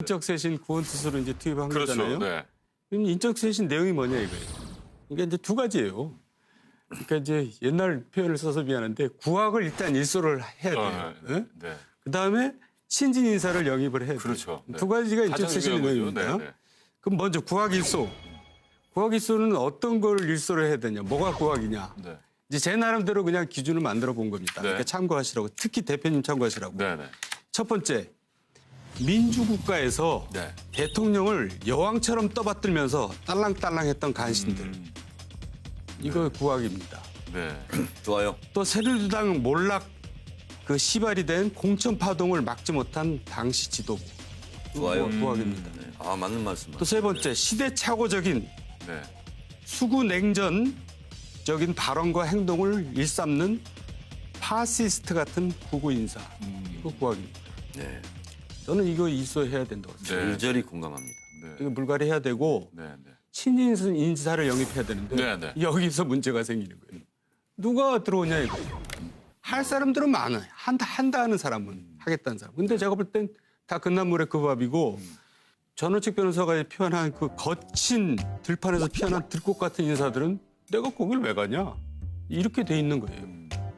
인적쇄신 구원투수로 이제 투입한 그렇죠. 거잖아요. 네. 그럼 인적쇄신 내용이 뭐냐 이거예요. 그러니까 이제 두 가지예요. 그러니까 이제 옛날 표현을 써서 미안한데 구학을 일단 일소를 해야 돼요. 네. 네. 그다음에 신진 인사를 영입을 해야 돼요. 그렇죠. 네. 두 가지가 가장 인적쇄신의 중요한 내용입니다. 거죠. 네. 네. 그럼 먼저 구학 일소. 구학 일소는 어떤 걸 일소를 해야 되냐. 뭐가 구학이냐. 네. 이제 제 나름대로 그냥 기준을 만들어 본 겁니다. 네. 그러니까 참고하시라고. 특히 대표님 참고하시라고. 네. 네. 첫 번째. 민주국가에서 네. 대통령을 여왕처럼 떠받들면서 딸랑딸랑했던 간신들. 이거 구학입니다. 네. 좋아요. 또 새누리당 몰락 그 시발이 된 공천파동을 막지 못한 당시 지도부. 좋아요. 구학입니다. 네. 아, 맞는 말씀. 또 세 번째 시대착오적인 네. 수구냉전적인 발언과 행동을 일삼는 파시스트 같은 구구 인사. 이거 구학입니다. 네. 저는 이거 일소해야 된다고 생각해요. 절절히 공감합니다. 네. 이거 물갈이해야 되고 네. 네. 신인 인사를 영입해야 되는데 네, 네. 여기서 문제가 생기는 거예요. 누가 들어오냐 이거예요. 할 사람들은 많아요. 한다 하는 사람은 하겠다는 사람. 근데 제가 볼 땐 다 끝난물의 그 밥이고 전원책 변호사가 표현한 그 거친 들판에서 피어난 들꽃 같은 인사들은 내가 거길 왜 가냐. 이렇게 돼 있는 거예요.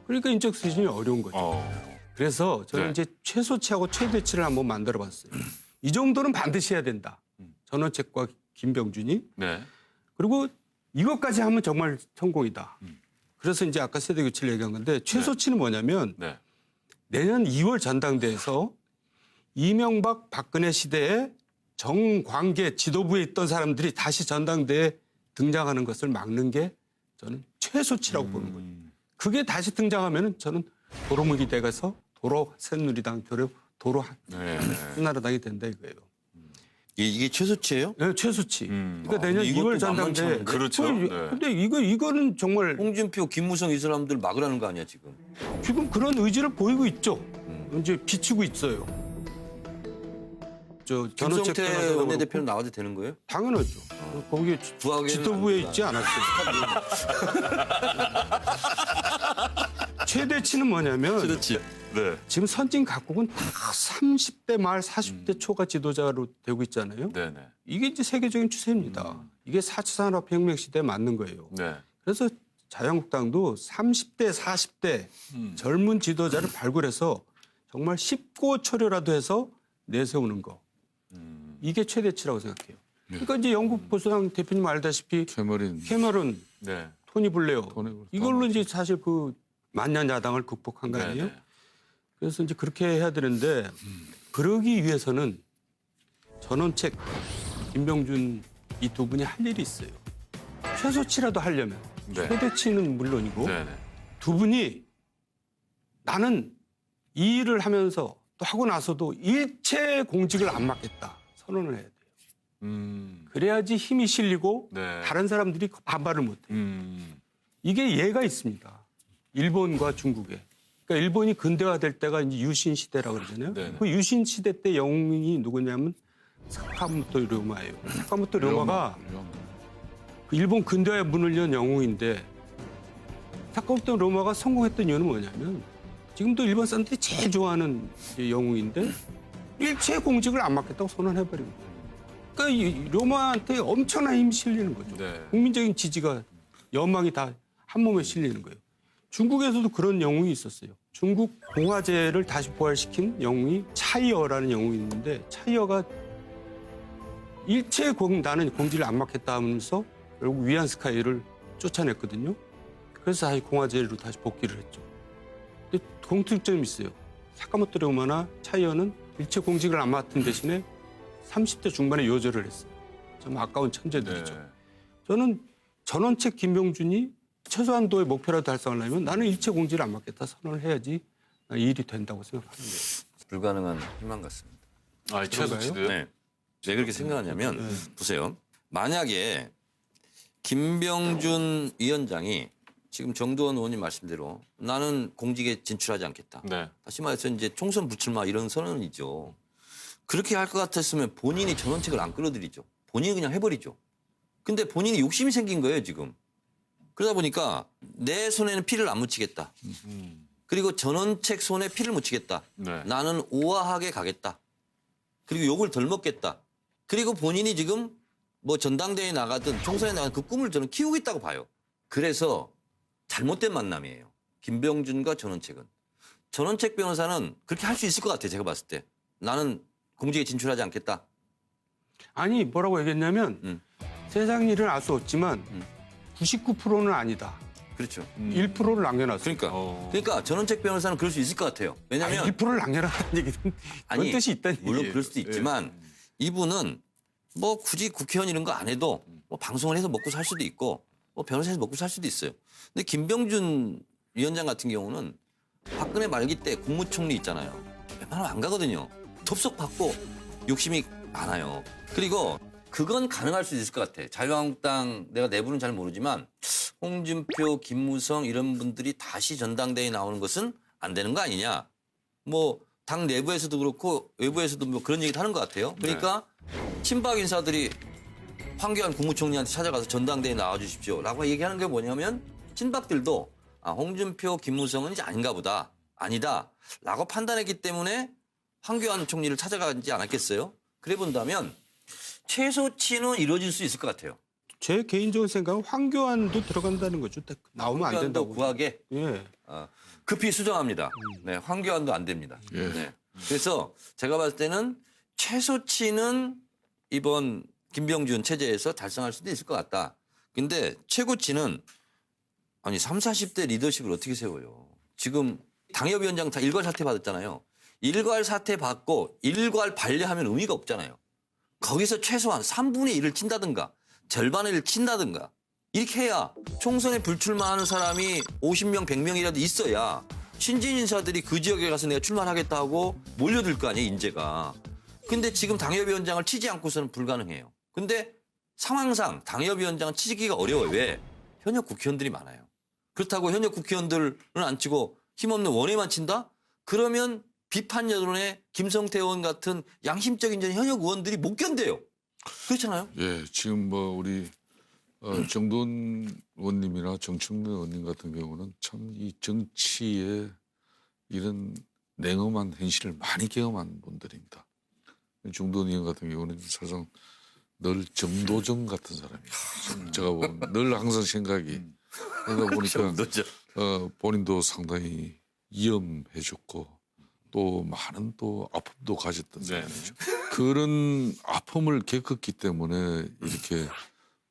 그러니까 인적 쇄신이 어려운 거죠. 그래서 저는 네. 이제 최소치하고 최대치를 한번 만들어봤어요. 이 정도는 반드시 해야 된다. 전원책과 김병준이. 네. 그리고 이것까지 하면 정말 성공이다. 그래서 이제 아까 세대 교체를 얘기한 건데 최소치는 뭐냐면 네. 내년 2월 전당대회에서 이명박 박근혜 시대에 정관계 지도부에 있던 사람들이 다시 전당대회에 등장하는 것을 막는 게 저는 최소치라고 보는 거예요. 그게 다시 등장하면 저는 도로묵이 돼가서 도로 새누리당 도로 네. 한나라당이 된다 이거예요. 이게 최소치예요? 네, 최소치. 그러니까 내년 이것도 2월 전당대회. 만만치 않은데? 그렇죠. 네. 근데 이거는 정말 홍준표, 김무성 이 사람들 막으라는 거 아니야 지금? 지금 그런 의지를 보이고 있죠. 이제 비추고 있어요. 전원책 김성태 변호사도 원내대표는 나와도 되는 거예요? 당연하죠. 거기에 구하기에는 지도부에 안 있지 않았어요. 최대치는 뭐냐면 그렇지. 네. 지금 선진 각국은 다 30대 말 40대 초가 지도자로 되고 있잖아요. 네. 네. 이게 이제 세계적인 추세입니다. 이게 4차 산업혁명 시대에 맞는 거예요. 네. 그래서 자유한국당도 30대 40대 젊은 지도자를 발굴해서 정말 쉽고 초려라도 해서 내세우는 거. 이게 최대치라고 생각해요. 그러니까 이제 영국 보수당 대표님 알다시피 캐머런, 네. 토니 블레어 이걸로 이제 사실 그 만년 야당을 극복한 거 아니에요? 네. 그래서 이제 그렇게 해야 되는데 그러기 위해서는 전원책, 김병준 이 두 분이 할 일이 있어요. 최소치라도 하려면 네. 최대치는 물론이고 네. 네. 두 분이 나는 이 일을 하면서 또 하고 나서도 일체 공직을 안 맡겠다 선언을 해야 돼요. 그래야지 힘이 실리고 네. 다른 사람들이 반발을 못해요. 이게 예가 있습니다. 일본과 중국에. 그러니까 일본이 근대화될 때가 이제 유신 시대라고 그러잖아요. 네네. 그 유신 시대 때 영웅이 누구냐면 사카모토 료마예요. 사카모토 료마가 그 일본 근대화의 문을 연 영웅인데 사카모토 료마가 성공했던 이유는 뭐냐면 지금도 일본 사람들이 제일 좋아하는 영웅인데 일체 공직을 안 맡겠다고 선언해버린 거예요. 그러니까 이 료마한테 엄청난 힘이 실리는 거죠. 네. 국민적인 지지가 연망이 다 한 몸에 실리는 거예요. 중국에서도 그런 영웅이 있었어요. 중국 공화제를 다시 부활시킨 영웅이 차이어라는 영웅이 있는데 차이어가 일체 나는 공직을 안 맡겠다 하면서 결국 위안스카이를 쫓아냈거든요. 그래서 다시 공화제로 다시 복귀를 했죠. 근데 공통점이 있어요. 사카모토 료마나 차이어는 일체 공직을 안 맡은 대신에 30대 중반에 요절을 했어요. 좀 아까운 천재들이죠. 네. 저는 전원책 김병준이 최소한도의 목표라도 달성하려면 나는 일체 공직을 안 맡겠다 선언을 해야지 이 일이 된다고 생각하는 거예요. 불가능한 희망 같습니다. 아, 최소치도요? 네. 왜 그렇게 생각하냐면 보세요. 만약에 김병준 위원장이 지금 정두원 의원님 말씀대로 나는 공직에 진출하지 않겠다. 네. 다시 말해서 이제 총선 불출마 이런 선언이죠. 그렇게 할 것 같았으면 본인이 전원책을 안 끌어들이죠. 본인이 그냥 해버리죠. 근데 본인이 욕심이 생긴 거예요, 지금. 그러다 보니까 내 손에는 피를 안 묻히겠다. 그리고 전원책 손에 피를 묻히겠다. 네. 나는 우아하게 가겠다. 그리고 욕을 덜 먹겠다. 그리고 본인이 지금 뭐 전당대회에 나가든 총선에 나가든 그 꿈을 저는 키우고 있다고 봐요. 그래서 잘못된 만남이에요. 김병준과 전원책은. 전원책 변호사는 그렇게 할 수 있을 것 같아요. 제가 봤을 때. 나는 공직에 진출하지 않겠다. 아니 뭐라고 얘기했냐면 세상 일은 알 수 없지만 99%는 아니다. 그렇죠. 1%를 남겨놨어. 그러니까 전원책 변호사는 그럴 수 있을 것 같아요. 왜냐하면 1%를 남겨놨다는 얘기는 그런 뜻이 있다는 물론 얘기예요. 그럴 수도 있지만 이분은 뭐 굳이 국회의원 이런 거 안 해도 뭐 방송을 해서 먹고 살 수도 있고 뭐 변호사에서 먹고 살 수도 있어요. 근데 김병준 위원장 같은 경우는 박근혜 말기 때 국무총리 있잖아요. 웬만하면 안 가거든요. 덥석 받고 욕심이 많아요. 그리고 그건 가능할 수 있을 것 같아. 자유한국당 내가 내부는 잘 모르지만 홍준표, 김무성 이런 분들이 다시 전당대회에 나오는 것은 안 되는 거 아니냐. 뭐 당 내부에서도 그렇고 외부에서도 뭐 그런 얘기를 하는 것 같아요. 그러니까 친박 인사들이 황교안 국무총리한테 찾아가서 전당대회에 나와주십시오라고 얘기하는 게 뭐냐면 친박들도 홍준표, 김무성은 이제 아닌가 보다. 아니다라고 판단했기 때문에 황교안 총리를 찾아가지 않았겠어요? 그래 본다면 최소치는 이루어질 수 있을 것 같아요. 제 개인적인 생각은 황교안도 들어간다는 거죠. 딱 나오면 안 황교안도 된다고. 구하게 예. 급히 수정합니다. 네, 황교안도 안 됩니다. 네. 그래서 제가 봤을 때는 최소치는 이번 김병준 체제에서 달성할 수도 있을 것 같다. 근데 최고치는 아니 30, 40대 리더십을 어떻게 세워요? 지금 당협위원장 다 일괄 사퇴 받았잖아요. 일괄 사퇴 받고 일괄 반려하면 의미가 없잖아요. 거기서 최소한 3분의 1을 친다든가 절반의 1을 친다든가 이렇게 해야 총선에 불출마하는 사람이 50명, 100명이라도 있어야 신진 인사들이 그 지역에 가서 내가 출마하겠다 하고 몰려들 거 아니에요, 인재가. 근데 지금 당협위원장을 치지 않고서는 불가능해요. 근데 상황상 당협위원장은 치기가 어려워요. 왜? 현역 국회의원들이 많아요. 그렇다고 현역 국회의원들은 안 치고 힘없는 원외만 친다? 그러면 비판 여론에 김성태 의원 같은 양심적인 현역 의원들이 못 견뎌요. 그렇잖아요? 예, 지금 뭐 우리 정돈 의원님이나 정청래 의원님 같은 경우는 참 이 정치의 이런 냉엄한 현실을 많이 경험한 분들입니다. 정돈 의원 같은 경우는 사실상 늘 정도정 같은 사람이에요. 제가 보면 늘 항상 생각이 그러다 보니까 본인도 상당히 위험해졌고 또 많은 또 아픔도 가졌던 사람이죠. 그런 아픔을 겪었기 때문에 이렇게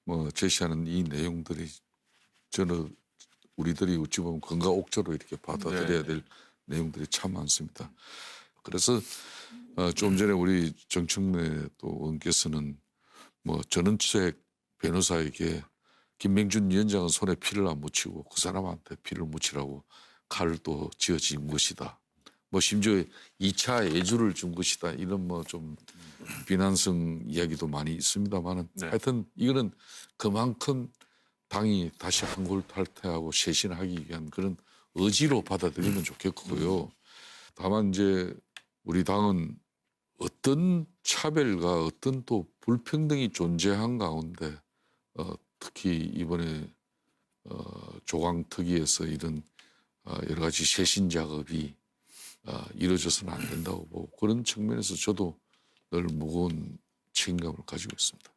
뭐 제시하는 이 내용들이 저는 우리들이 어찌 보면 건강옥조로 이렇게 받아들여야 될 내용들이 참 많습니다. 그래서 좀 전에 우리 정청래 또 의원께서는 뭐 전원책 변호사에게 김병준 위원장은 손에 피를 안 묻히고 그 사람한테 피를 묻히라고 칼을 또 쥐어진 것이다. 뭐 심지어 2차 예주를 준 것이다. 이런 뭐 좀 비난성 이야기도 많이 있습니다만은 하여튼 이거는 그만큼 당이 다시 한골 탈퇴하고 쇄신하기 위한 그런 의지로 받아들이면 좋겠고요. 다만 이제 우리 당은 어떤 차별과 어떤 또 불평등이 존재한 가운데 특히 이번에 조강특위에서 이런 여러 가지 쇄신 작업이 이루어져서는 안 된다고 보고 그런 측면에서 저도 늘 무거운 책임감을 가지고 있습니다.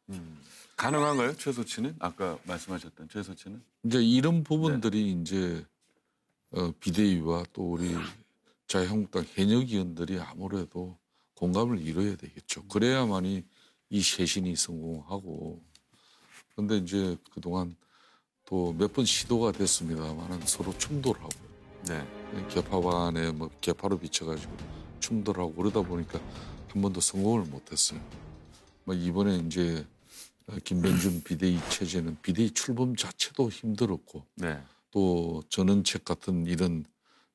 가능한가요? 최소치는? 아까 말씀하셨던 최소치는? 이제 이런 부분들이 이제 비대위와 또 우리 자유한국당 현역 의원들이 아무래도 공감을 이뤄야 되겠죠. 그래야만이 이 쇄신이 성공하고 그런데 이제 그동안 또 몇 번 시도가 됐습니다만은 서로 충돌하고 개파 간에 뭐 개파로 비춰가지고 충돌하고 그러다 보니까 한 번도 성공을 못했어요. 뭐 이번에 이제 김병준 비대위 체제는 비대위 출범 자체도 힘들었고 또 전원책 같은 이런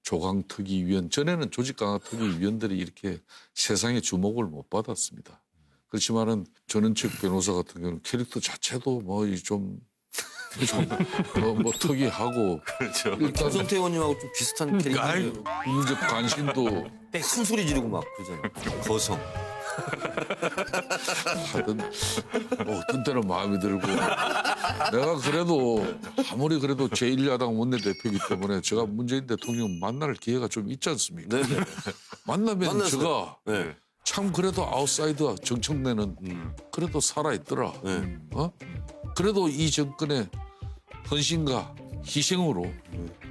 조강특위위원 전에는 조직강화특위위원들이 이렇게 세상의 주목을 못 받았습니다. 그렇지만은 전원책 변호사 같은 경우는 캐릭터 자체도 뭐 좀 특이하고 그렇죠. 김성태 의원님하고 좀 비슷한 캐릭터. 이제 관심도 큰 소리 지르고 막 그러잖아요. 거성. 하여튼 뭐 어떤 때는 마음이 들고 내가 그래도 아무리 그래도 제1야당 원내대표이기 때문에 제가 문재인 대통령 만날 기회가 좀 있지 않습니까? 만나면 만났어요. 제가 참 그래도 아웃사이더 정청래는 그래도 살아있더라. 네. 그래도 이 정권의 헌신과 희생으로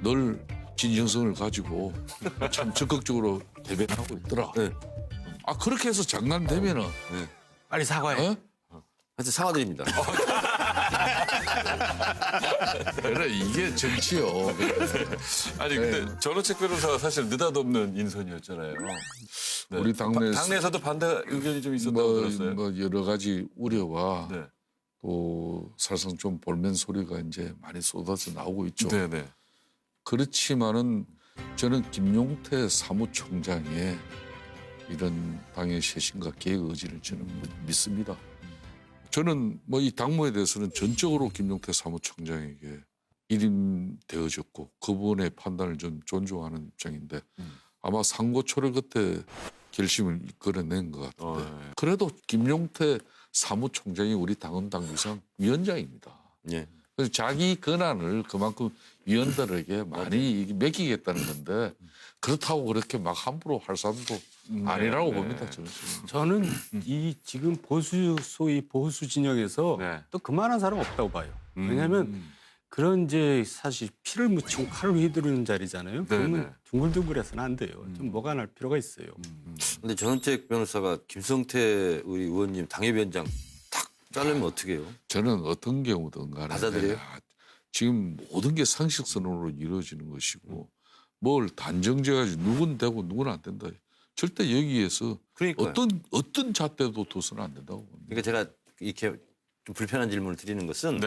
늘 진정성을 가지고 참 적극적으로 대변하고 있더라. 네. 아 그렇게 해서 장난되면은 빨리 사과해. 하여튼 사과드립니다. 그래 이게 정치요. 아니 근데 전원책 변호사가 사실 느닷없는 인선이었잖아요. 네. 우리 당내에서도 반대 의견이 좀 있었다고 들었어요. 뭐 여러 가지 우려와 네. 또 사실상 좀 볼멘 소리가 이제 많이 쏟아져 나오고 있죠. 네네. 그렇지만은 저는 김용태 사무총장의 이런 당의 쇄신과 계획 의지를 저는 믿습니다. 저는 뭐 이 당무에 대해서는 전적으로 김용태 사무총장에게 일임되어졌고 그분의 판단을 좀 존중하는 입장인데 아마 상고초를 그때 결심을 이끌어낸 것 같은데 네. 그래도 김용태 사무총장이 우리 당헌 당규상 위원장입니다. 예. 그래서 자기 권한을 그만큼 위원들에게 많이 맡기겠다는 건데 그렇다고 그렇게 막 함부로 할 사람도 아니라고 봅니다. 저는. 저는 이 지금 소위 보수 진영에서 네. 또 그만한 사람 없다고 봐요. 왜냐하면 그런 이제 사실 피를 묻히고 칼을 휘두르는 자리잖아요. 그러면 네. 둥글둥글해서는 안 돼요. 좀 뭐가 날 필요가 있어요. 근데 전원책 변호사가 김성태 우리 의원님 당협위원장 탁 자르면 어떻게 해요? 저는 어떤 경우든 간에 받아들여요? 지금 모든 게 상식선언으로 이루어지는 것이고 뭘 단정지어가지고 누군 되고 누구는 안 된다. 절대 여기에서 그러니까요. 어떤 잣대도 둬서는 안 된다고 봅니다. 그러니까 제가 이렇게 좀 불편한 질문을 드리는 것은